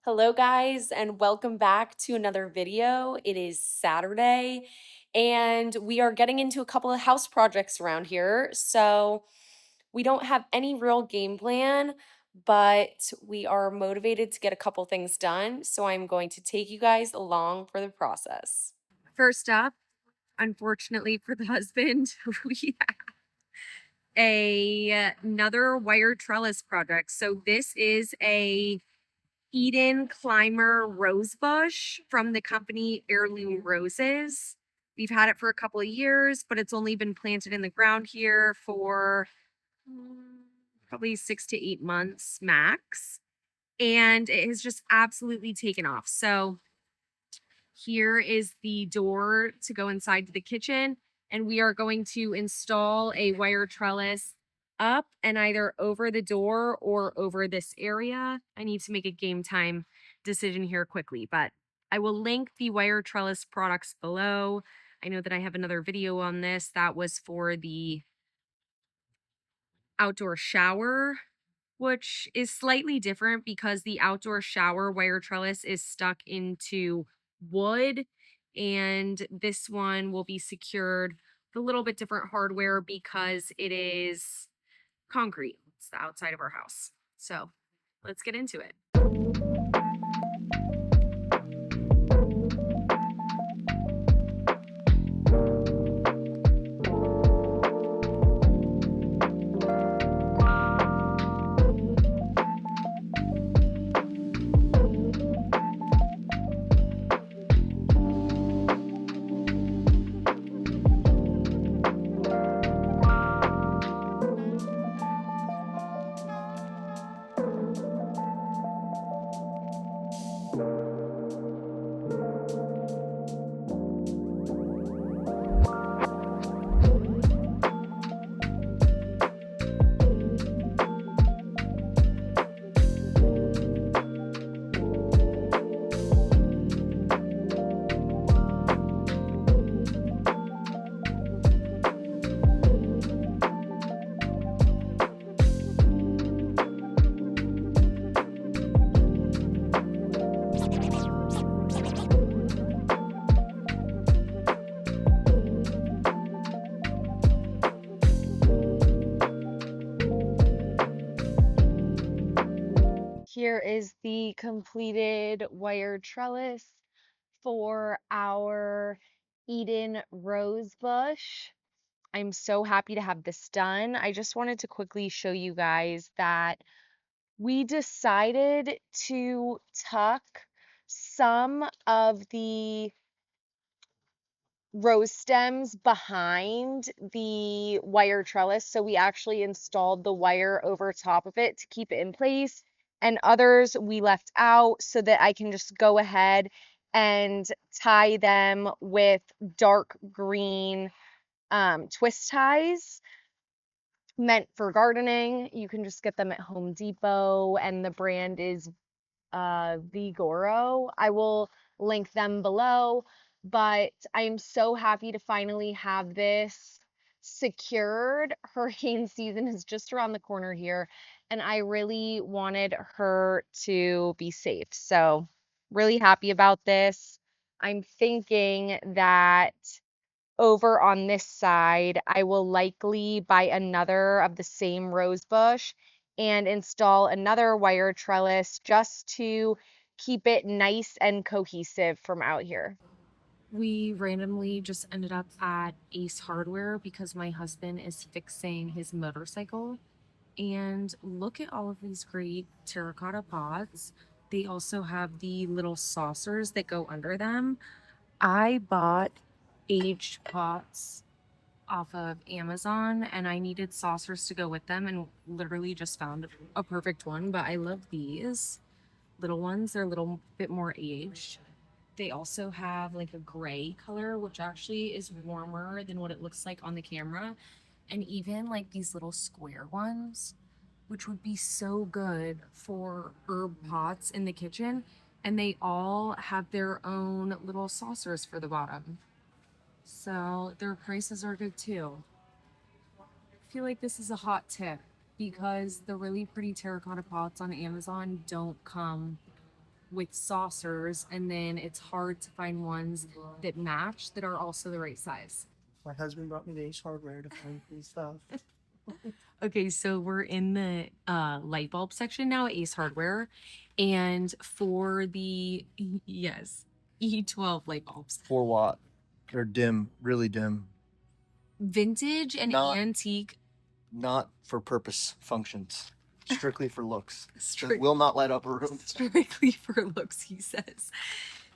Hello guys and welcome back to another video. It is Saturday and we are getting into a couple of house projects around here. So we don't have any real game plan, but we are motivated to get a couple things done. So I'm going to take you guys along for the process. First up, unfortunately for the husband, we have another wire trellis project. So this is a Eden Climber rose bush from the company Heirloom Roses. We've had it for a couple of years, but it's only been planted in the ground here for probably 6 to 8 months max. And it has just absolutely taken off. So here is the door to go inside to the kitchen, and we are going to install a wire trellis up and either over the door or over this area. I need to make a game time decision here quickly, but I will link the wire trellis products below. I know that I have another video on this that was for the outdoor shower, which is slightly different because the outdoor shower wire trellis is stuck into wood, and this one will be secured with a little bit different hardware because it is concrete. It's the outside of our house. So let's get into it. Here is the completed wire trellis for our Eden rose bush. I'm so happy to have this done. I just wanted to quickly show you guys that we decided to tuck some of the rose stems behind the wire trellis. So we actually installed the wire over top of it to keep it in place. And others we left out so that I can just go ahead and tie them with dark green twist ties meant for gardening. You can just get them at Home Depot, and the brand is Vigoro. I will link them below, but I'm so happy to finally have this secured. Hurricane season is just around the corner here, and I really wanted her to be safe. So, really happy about this. I'm thinking that over on this side, I will likely buy another of the same rose bush and install another wire trellis just to keep it nice and cohesive from out here. We randomly just ended up at Ace Hardware because my husband is fixing his motorcycle. And look at all of these great terracotta pots. They also have the little saucers that go under them. I bought aged pots off of Amazon and I needed saucers to go with them and literally just found a perfect one. But I love these little ones, they're a little bit more aged. They also have like a gray color, which actually is warmer than what it looks like on the camera. And even like these little square ones, which would be so good for herb pots in the kitchen. And they all have their own little saucers for the bottom. So their prices are good too. I feel like this is a hot tip because the really pretty terracotta pots on Amazon don't come with saucers, and then it's hard to find ones that match that are also the right size. My husband brought me to Ace Hardware to find cool stuff. Okay, so we're in the light bulb section now at Ace Hardware, and for the yes E12 light bulbs, 4 watt. They're dim, really dim. vintage and Not- antique. Not for purpose functions. Strictly for looks. Strict- Will not light up a room. Strictly for looks, he says.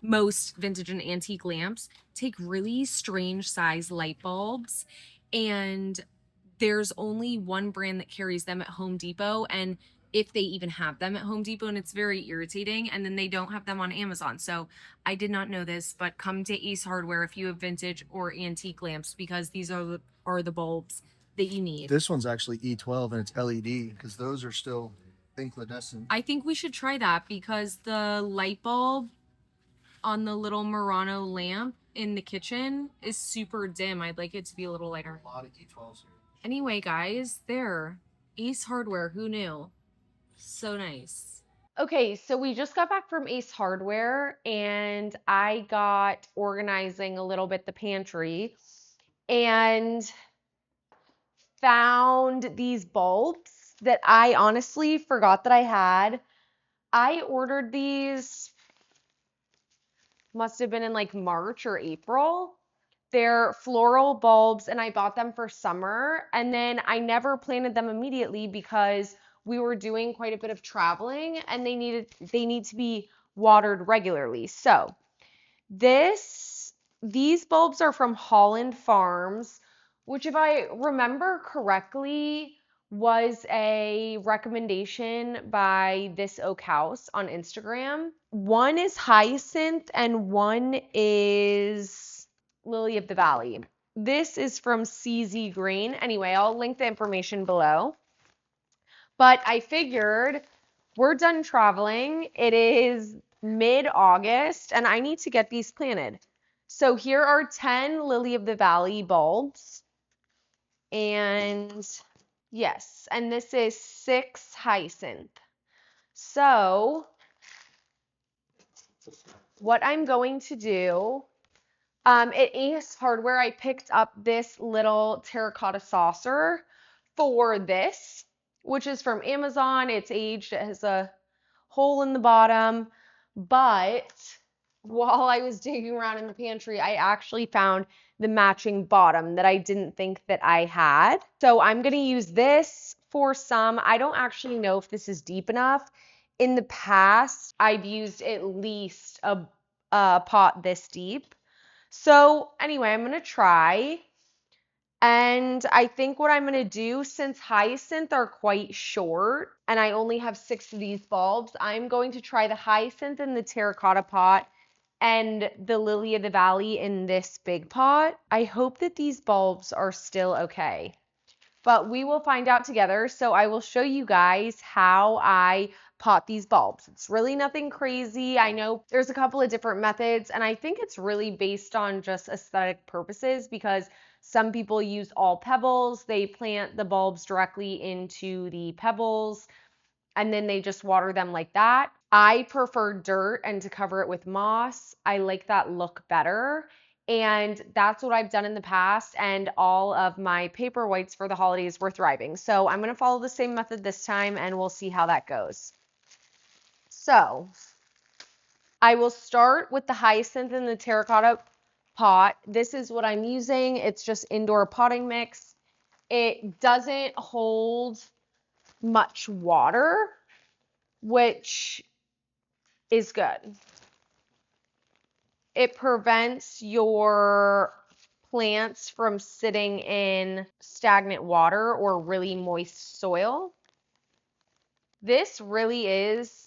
Most vintage and antique lamps take really strange size light bulbs, and there's only one brand that carries them at Home Depot, and if they even have them at Home Depot, and it's very irritating. And then they don't have them on Amazon. So I did not know this, but come to Ace Hardware if you have vintage or antique lamps, because these are the bulbs that you need. This one's actually E12 and it's LED because those are still incandescent. I think we should try that, because the light bulb on the little Murano lamp in the kitchen is super dim. I'd like it to be a little lighter. A lot of E12s here. Anyway, guys, there. Ace Hardware, who knew? So nice. Okay, so we just got back from Ace Hardware and I got organizing a little bit the pantry and found these bulbs that I honestly forgot that I had. I ordered these, must have been in like March or April. They're floral bulbs and I bought them for summer, and then I never planted them immediately because we were doing quite a bit of traveling and they need to be watered regularly. So, these bulbs are from Holland Farms, which if I remember correctly was a recommendation by This Oak House on Instagram. One is hyacinth and one is lily of the valley. This is from CZ Green. Anyway, I'll link the information below. But I figured we're done traveling. It is mid-August and I need to get these planted. So here are 10 lily of the valley bulbs. And yes, and this is 6 hyacinth. So what I'm going to do, at Ace Hardware, I picked up this little terracotta saucer for this, which is from Amazon. It's aged, it has a hole in the bottom, but while I was digging around in the pantry, I actually found the matching bottom that I didn't think that I had. So I'm going to use this for some. I don't actually know if this is deep enough. In the past, I've used at least a pot this deep. So anyway, I'm going to try. And I think what I'm going to do, since hyacinth are quite short and I only have 6 of these bulbs, I'm going to try the hyacinth in the terracotta pot and the lily of the valley in this big pot. I hope that these bulbs are still okay, but we will find out together. So I will show you guys how I pot these bulbs. It's really nothing crazy. I know there's a couple of different methods, and I think it's really based on just aesthetic purposes because some people use all pebbles. They plant the bulbs directly into the pebbles and then they just water them like that. I prefer dirt and to cover it with moss. I like that look better. And that's what I've done in the past, and all of my paper whites for the holidays were thriving. So I'm going to follow the same method this time and we'll see how that goes. So I will start with the hyacinth in the terracotta pot. This is what I'm using. It's just indoor potting mix. It doesn't hold much water, which is good. It prevents your plants from sitting in stagnant water or really moist soil. This really is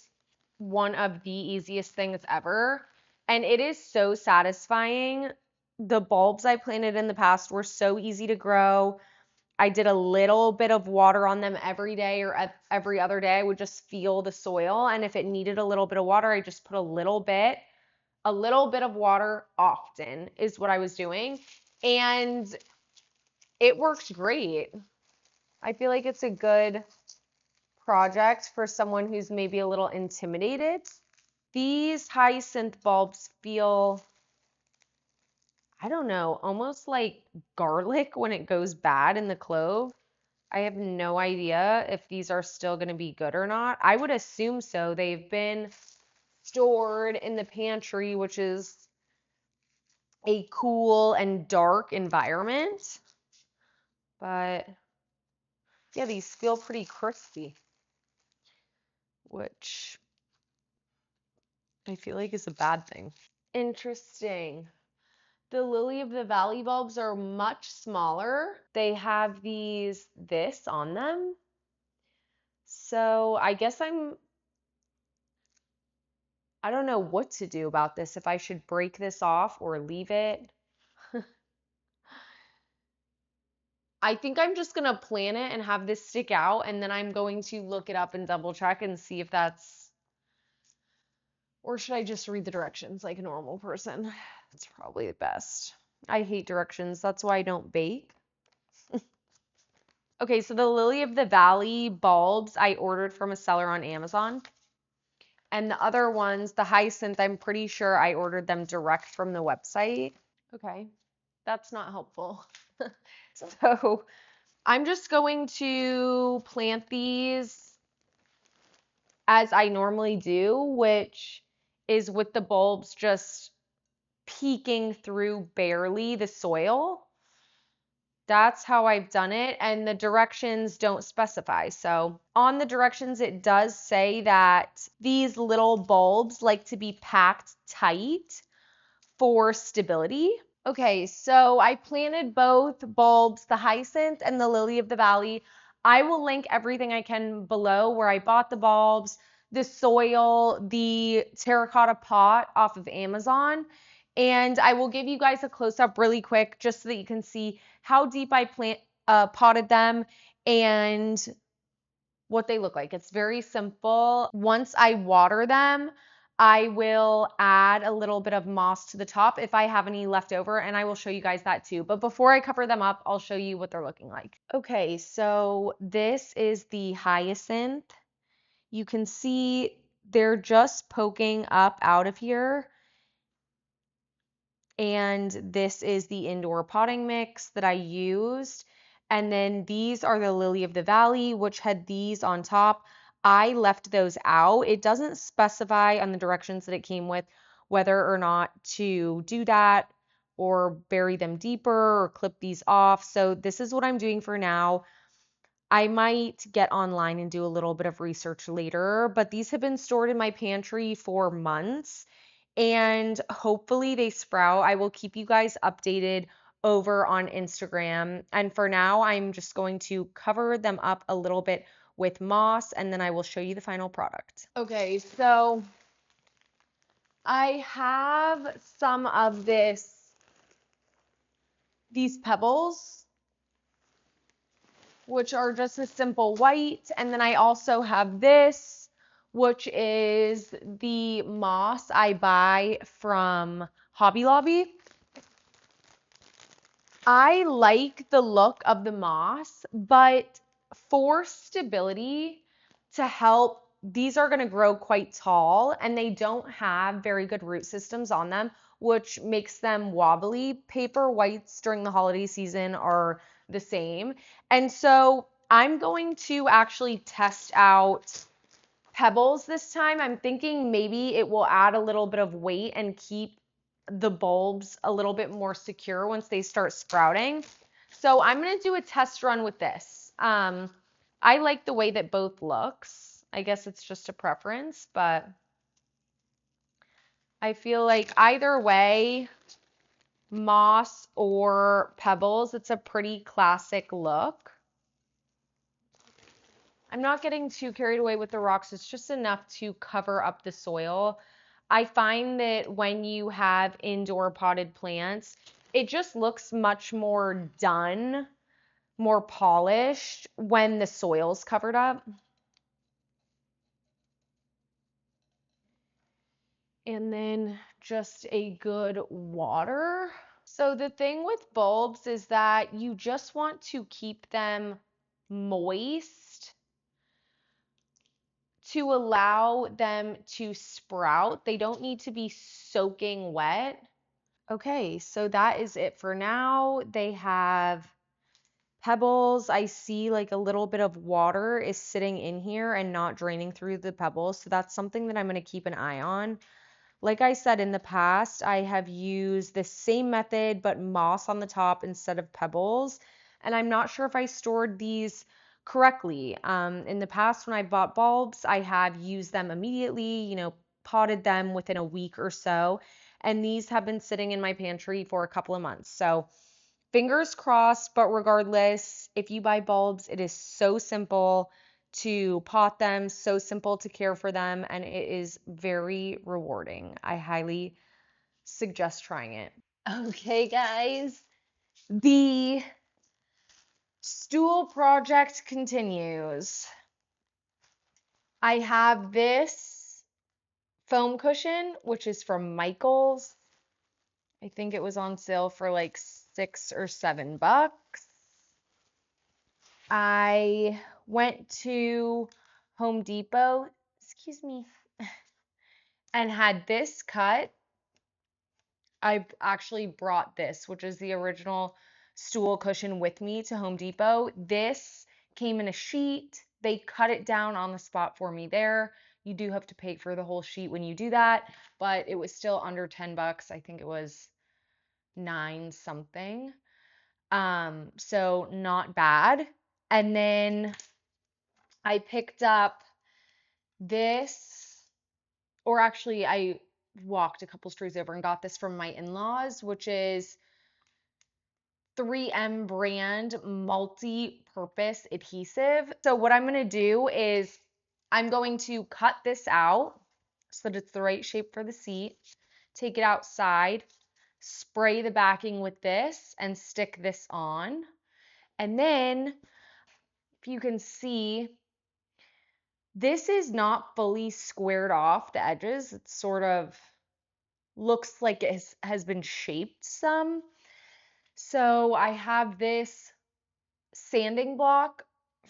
one of the easiest things ever, and it is so satisfying. The bulbs I planted in the past were so easy to grow. I did a little bit of water on them every day or every other day. I would just feel the soil, and if it needed a little bit of water, I just put a little bit of water often is what I was doing, and it worked great. I feel like it's a good project for someone who's maybe a little intimidated. These hyacinth bulbs feel, I don't know, almost like garlic when it goes bad in the clove. I have no idea if these are still going to be good or not. I would assume so. They've been stored in the pantry, which is a cool and dark environment. But yeah, these feel pretty crispy, which I feel like is a bad thing. Interesting. The Lily of the Valley bulbs are much smaller. They have this on them. So I guess I don't know what to do about this, if I should break this off or leave it. I think I'm just gonna plant it and have this stick out, and then I'm going to look it up and double check and see if that's, or should I just read the directions like a normal person? That's probably the best. I hate directions. That's why I don't bake. Okay, so the Lily of the Valley bulbs I ordered from a seller on Amazon. And the other ones, the hyacinth, I'm pretty sure I ordered them direct from the website. Okay, that's not helpful. So I'm just going to plant these as I normally do, which is with the bulbs just peeking through barely the soil. That's how I've done it, and the directions don't specify. So on the directions, it does say that these little bulbs like to be packed tight for stability. Okay, so I planted both bulbs, the hyacinth and the lily of the valley. I will link everything I can below where I bought the bulbs, the soil, the terracotta pot off of Amazon. And I will give you guys a close up really quick just so that you can see how deep I potted them and what they look like. It's very simple. Once I water them, I will add a little bit of moss to the top if I have any left over, and I will show you guys that too. But before I cover them up, I'll show you what they're looking like. Okay, so this is the hyacinth. You can see they're just poking up out of here. And this is the indoor potting mix that I used. And then these are the Lily of the Valley, which had these on top. I left those out. It doesn't specify on the directions that it came with whether or not to do that or bury them deeper or clip these off. So this is what I'm doing for now. I might get online and do a little bit of research later, but these have been stored in my pantry for months and hopefully they sprout. I will keep you guys updated over on Instagram. And for now, I'm just going to cover them up a little bit with moss and then I will show you the final product. Okay, so I have some of these pebbles, which are just a simple white. And then I also have this, which is the moss I buy from Hobby Lobby. I like the look of the moss, but for stability to help, these are going to grow quite tall and they don't have very good root systems on them, which makes them wobbly. Paper whites during the holiday season are the same. And so I'm going to actually test out pebbles this time. I'm thinking maybe it will add a little bit of weight and keep the bulbs a little bit more secure once they start sprouting. So I'm going to do a test run with this. I like the way that both looks. I guess it's just a preference, but I feel like either way, moss or pebbles, it's a pretty classic look. I'm not getting too carried away with the rocks. It's just enough to cover up the soil. I find that when you have indoor potted plants, it just looks much more done, more polished when the soil's covered up. And then just a good water. So the thing with bulbs is that you just want to keep them moist to allow them to sprout. They don't need to be soaking wet. Okay, so that is it for now. They have pebbles. I see like a little bit of water is sitting in here and not draining through the pebbles. So that's something that I'm going to keep an eye on. Like I said in the past, I have used the same method but moss on the top instead of pebbles. And I'm not sure if I stored these correctly. In the past, when I bought bulbs, I have used them immediately, potted them within a week or so. And these have been sitting in my pantry for a couple of months. So fingers crossed, but regardless, if you buy bulbs, it is so simple to pot them, so simple to care for them, and it is very rewarding. I highly suggest trying it. Okay, guys, the stool project continues. I have this foam cushion, which is from Michaels. I think it was on sale for like $6 or $7. I went to Home Depot, excuse me, and had this cut. I actually brought this, which is the original stool cushion, with me to Home Depot. This came in a sheet. They cut it down on the spot for me there. You do have to pay for the whole sheet when you do that, but it was still under $10. I think it was 9 something. So not bad. And then I picked up this, or actually, I walked a couple streets over and got this from my in-laws, which is 3M brand multi-purpose adhesive. So what I'm going to do is I'm going to cut this out so that it's the right shape for the seat, take it outside, spray the backing with this, and stick this on. And then, if you can see, this is not fully squared off the edges. It sort of looks like it has been shaped some. So I have this sanding block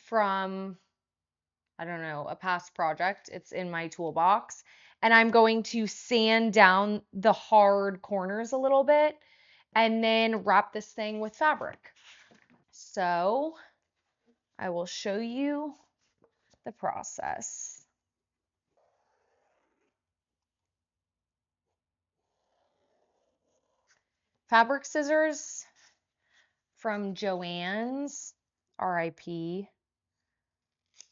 from, I don't know, a past project. It's in my toolbox. And I'm going to sand down the hard corners a little bit and then wrap this thing with fabric. So I will show you the process. Fabric scissors from Joann's, RIP.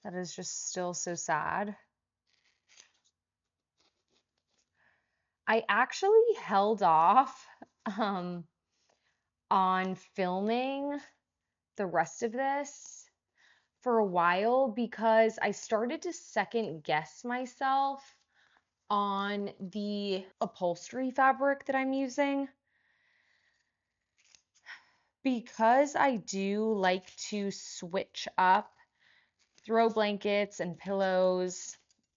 That is just still so sad. I actually held off on filming the rest of this for a while because I started to second guess myself on the upholstery fabric that I'm using. Because I do like to switch up, throw blankets and pillows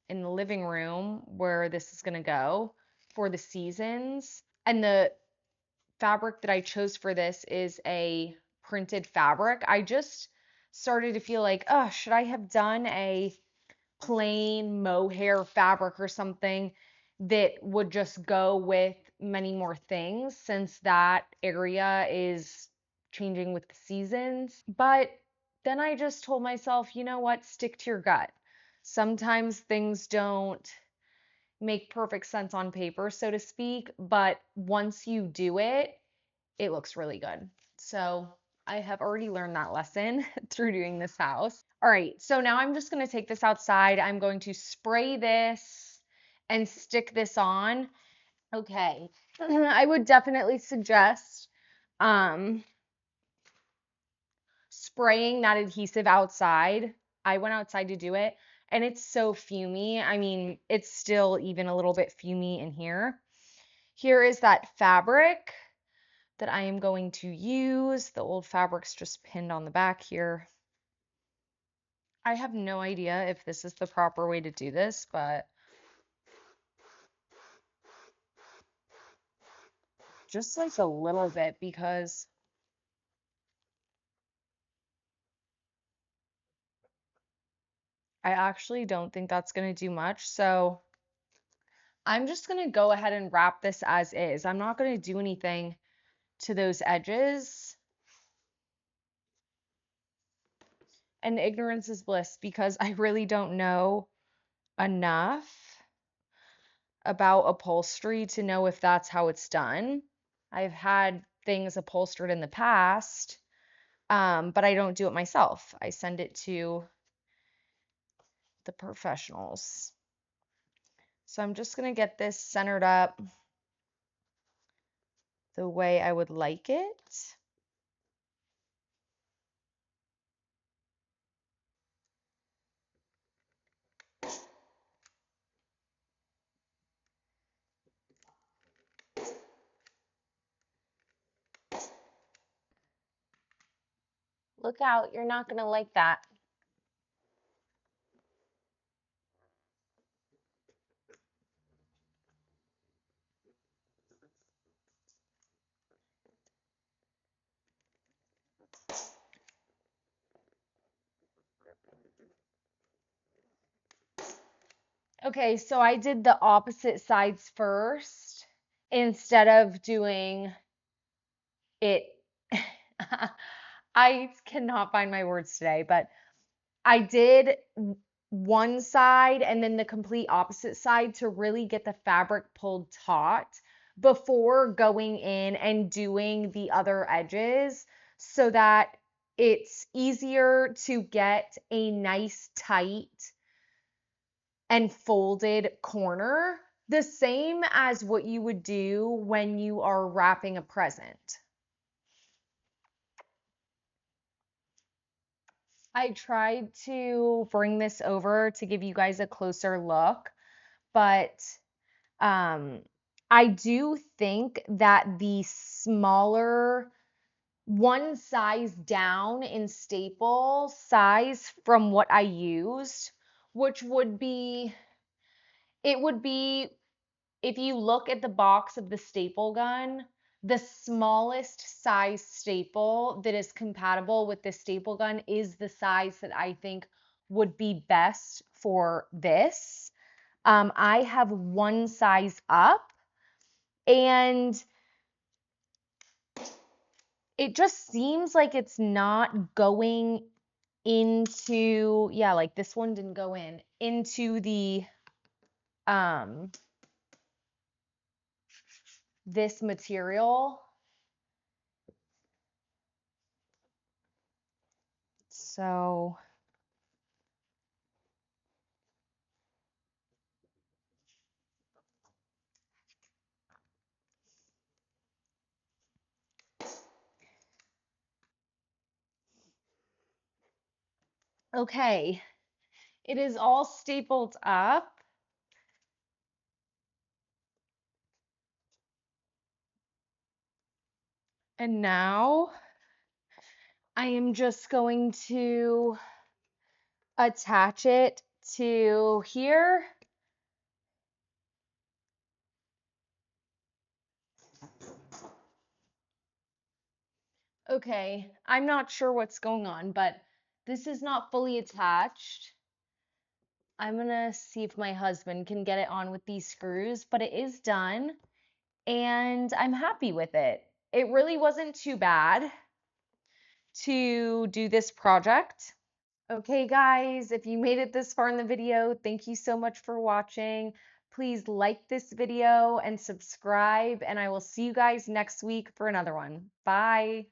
in the living room where this is going to go for the seasons. And the fabric that I chose for this is a printed fabric. I just started to feel like, oh, should I have done a plain mohair fabric or something that would just go with many more things, since that area is changing with the seasons. But then I just told myself, you know what, stick to your gut. Sometimes things don't make perfect sense on paper, so to speak, but once you do it, it looks really good. So I have already learned that lesson through doing this house. All right, so now I'm just going to take this outside. I'm going to spray this and stick this on. Okay, I would definitely suggest spraying that adhesive outside. I went outside to do it, and it's so fumy. I mean, it's still even a little bit fumy in here. Here is that fabric that I am going to use. The old fabric's just pinned on the back here. I have no idea if this is the proper way to do this, but just like a little bit, because I actually don't think that's going to do much. So I'm just going to go ahead and wrap this as is. I'm not going to do anything to those edges. And ignorance is bliss because I really don't know enough about upholstery to know if that's how it's done. I've had things upholstered in the past, but I don't do it myself. I send it to the professionals. So I'm just going to get this centered up the way I would like it. Look out, you're not going to like that. Okay, so I did the opposite sides first instead of doing it. I cannot find my words today, but I did one side and then the complete opposite side to really get the fabric pulled taut before going in and doing the other edges so that it's easier to get a nice tight and folded corner, the same as what you would do when you are wrapping a present. I tried to bring this over to give you guys a closer look, but um, I do think that the smaller one size down in staple size from what I used, which would be, it would be, if you look at the box of the staple gun, the smallest size staple that is compatible with the staple gun is the size that I think would be best for this. I have one size up and it just seems like it's not going into, yeah, like this one didn't go into the, um, this material. So, okay, it is all stapled up. And now I am just going to attach it to here. Okay, I'm not sure what's going on, but this is not fully attached. I'm gonna see if my husband can get it on with these screws, but it is done and I'm happy with it. It really wasn't too bad to do this project. Okay, guys, if you made it this far in the video, thank you so much for watching. Please like this video and subscribe, and I will see you guys next week for another one. Bye.